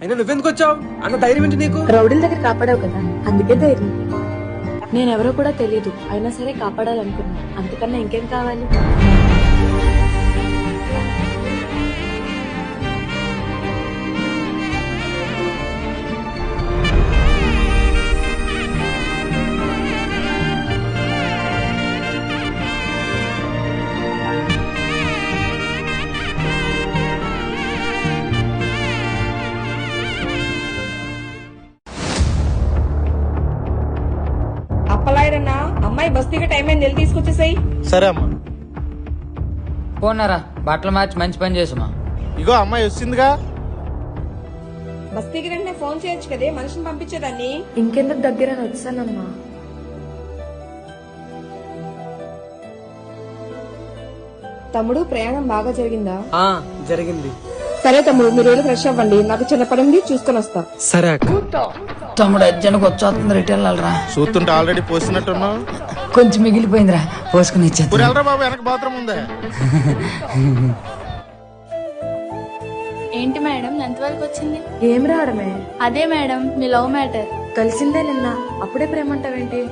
అయినా నువ్వెందుకు వచ్చావు? అన్న ధైర్యం ఏంటి నీకు? రౌడీల దగ్గర కాపాడావు కదా, అందుకే ధైర్యం. నేనెవరో కూడా తెలీదు, అయినా సరే కాపాడాలనుకున్నా. అంతకన్నా ఇంకేం కావాలి? అప్పలాయరన్నా, అమ్మాయి బస్తీకి టైం అయింది, వెళ్ళి తీసుకొచ్చేసాయి. సరే అమ్మా. పోనారా, బట్టలు మార్చి మంచి పని చేసామా. ఇగో అమ్మాయి వచ్చిందిగా. బస్తీకి రండి, ఫోన్ చేయొచ్చు కదే, మనిషిని పంపించేదాన్ని. ఇంకెందుకు దగ్గర వచ్చానమ్మా. తమ్ముడు, ప్రయాణం బాగా జరిగిందా? జరిగింది. సరే తమ్ముడు, మీరు వెళ్ళి ఫ్రెష్ అవ్వండి, నాకు చిన్న పని ఉంది, చూసుకొని వస్తా. సరే అక్క. తమ్ముడు అర్జెంట్కి వచ్చేస్తుంది, రిటర్న్ వెళ్ళాలరా. చూస్తుంటే ఆల్రెడీ పోసినట్టున్నావు. కొంచెం మిగిలిపోయిందిరా, పోసుకుని ఇచ్చేది. ఇప్పుడు వెళ్ళరా బాబు, వెనక బాత్రూమ్ ఉందే. ఏంటి మేడం, ఎంతవరకు వచ్చింది? ఏం రావడమే, అదే మేడం, మీ లవ్ మ్యాటర్. కలిసిందే నిన్న, అప్పుడే ప్రేమంటావేంటి?